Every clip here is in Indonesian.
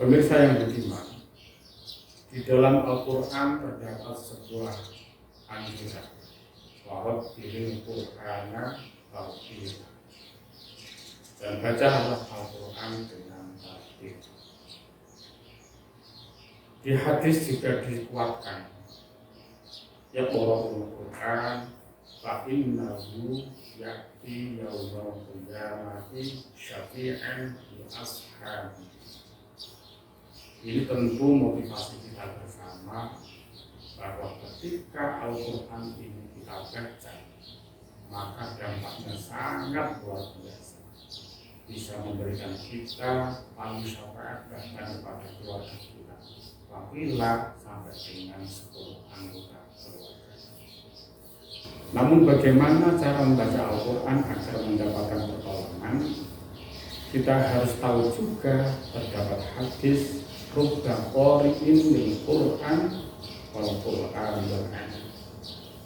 Pemirsa yang budiman, di dalam Al-Quran terdapat sebuah anjuran warattilil Qur'ana tartila, dan bacalah Al-Quran dengan tartil. Di hadis juga dikuatkan, yaqra'ul Qur'an fa innahu ya'ti yaumal qiyamati syafi'an li ashabi. Ini tentu motivasi kita bersama bahwa ketika Al-Quran ini kita baca, maka dampaknya sangat luar biasa, bisa memberikan kita paling syafaat bahkan kepada keluarga kita, wakilah sampai dengan 10 anggota keluarga. Namun bagaimana cara membaca Al-Quran agar mendapatkan pertolongan? Kita harus tahu juga terdapat hadis rubba qari'in lil Qur'an wal Qur'an yal'an.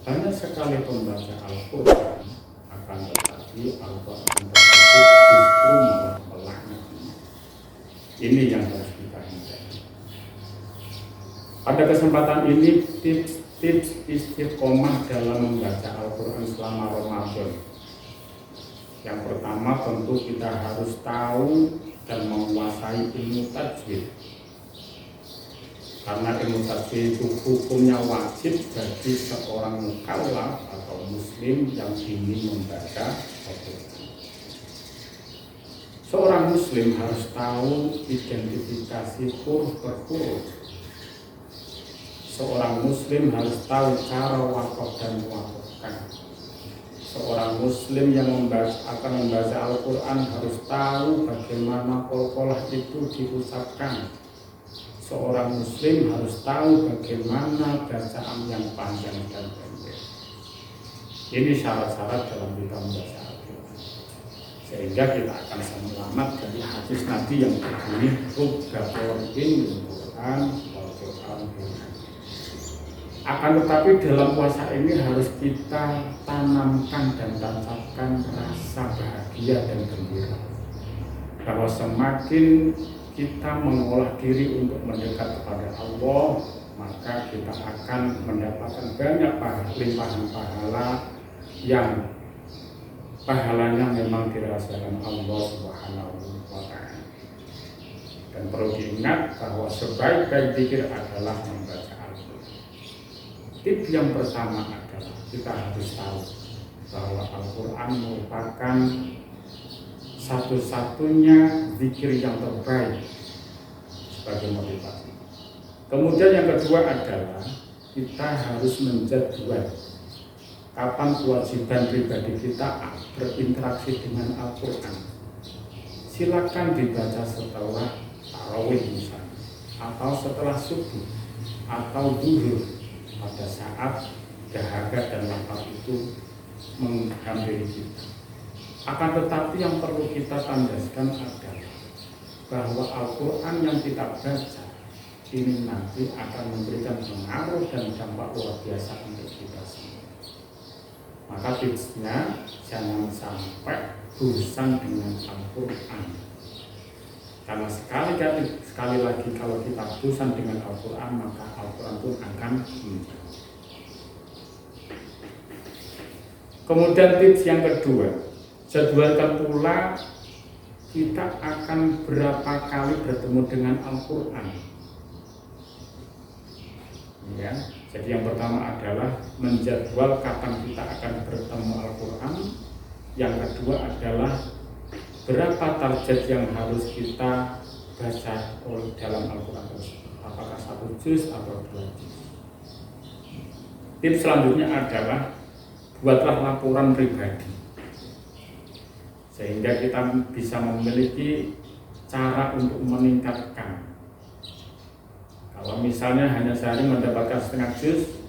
Banyak sekali pembaca Al-Quran, akan tetapi Al-Quran tersebut justru malah melaknati. Ini yang harus kita hindari. Pada kesempatan ini tips istiqomah dalam membaca Al-Quran selama Ramadan. Yang pertama tentu kita harus tahu dan menguasai ilmu tajwid. Karena ilmu tajwid itu hukumnya wajib bagi seorang mukallaf atau muslim yang ingin membaca Al-Quran. Seorang muslim harus tahu identifikasi huruf per huruf. Seorang muslim harus tahu cara waqaf dan muwafaqah. Seorang muslim yang akan membaca Al-Quran harus tahu bagaimana qalqalah itu diucapkan. Seorang muslim harus tahu bagaimana bacaan yang panjang dan pendek. Ini syarat-syarat dalam kita membaca Al-Quran, sehingga kita akan selamat dari hadis Nabi yang berbunyi rubba qari'in lil Qur'an wal Qur'an yal'an. Akan tetapi dalam puasa ini harus kita tanamkan dan tancapkan rasa bahagia dan gembira, bahwa semakin kita mengolah diri untuk mendekat kepada Allah, maka kita akan mendapatkan banyak limpahan pahala yang pahalanya memang dirasakan Allah Subhanahu wa Ta'ala. Dan perlu diingat bahwa sebaik-baik zikir adalah membaca Al-Quran. Tips yang pertama adalah kita harus tahu bahwa Al-Quran merupakan satu-satunya zikir yang terbaik sebagai motivasi. Kemudian yang kedua adalah kita harus menjadwal kapan kewajiban pribadi kita berinteraksi dengan Al-Quran. Silakan dibaca setelah tarawih misalnya, atau setelah subuh, atau zuhur, pada saat dahaga dan lapar itu menghampiri kita. Akan tetapi yang perlu kita tandaskan adalah bahwa Al-Quran yang kita baca ini nanti akan memberikan pengaruh dan dampak luar biasa untuk kita semua. Maka tipsnya jangan sampai bosan dengan Al-Quran. Karena sekali lagi kalau kita bosan dengan Al-Quran, maka Al-Quran pun akan menjauh. Kemudian tips yang kedua, jadwalkan pula kita akan berapa kali bertemu dengan Al-Quran. Ya, jadi yang pertama adalah menjadwal kapan kita akan bertemu Al-Quran. Yang kedua adalah berapa target yang harus kita baca dalam Al-Quran tersebut. Apakah 1 juz atau 2 juz. Tips selanjutnya adalah buatlah laporan pribadi, sehingga kita bisa memiliki cara untuk meningkatkan. Kalau misalnya hanya sehari mendapatkan setengah juz,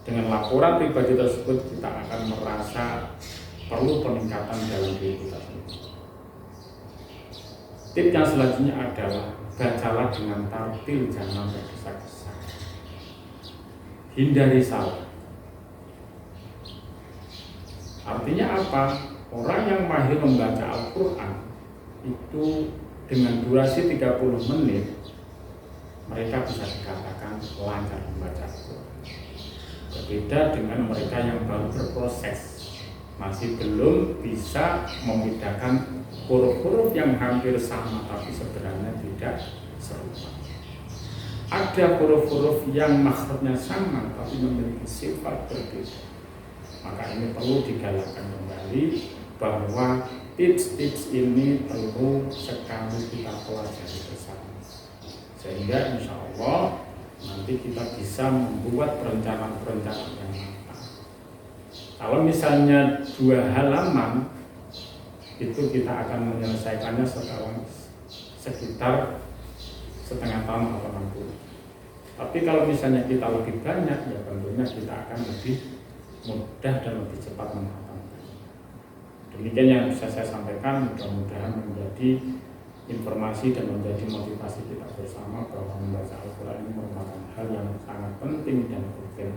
dengan laporan pribadi tersebut kita akan merasa perlu peningkatan dalam diri kita sendiri. Tips yang selanjutnya adalah bacalah dengan tartil, jangan tergesa-gesa. Hindari salah. Artinya apa? Orang yang mahir membaca Al-Quran itu dengan durasi 30 menit mereka bisa dikatakan lancar membaca Al-Quran. Berbeda dengan mereka yang baru berproses, masih belum bisa membedakan huruf-huruf yang hampir sama tapi sebenarnya tidak serupa. Ada huruf-huruf yang makhrajnya sama tapi memiliki sifat berbeda. Maka ini perlu digalakkan kembali bahwa tips-tips ini perlu sekali kita pelajari bersama, sehingga insya Allah nanti kita bisa membuat perencanaan-perencanaan yang matang. Kalau misalnya 2 halaman itu kita akan menyelesaikannya sekitar setengah tahun atau 6 bulan. Tapi kalau misalnya kita lebih banyak, ya tentunya kita akan lebih mudah dan lebih cepat menghafalkan. Demikian yang bisa saya sampaikan, mudah-mudahan menjadi informasi dan menjadi motivasi kita bersama bahwa membaca Al-Quran ini merupakan hal yang sangat penting dan urgen.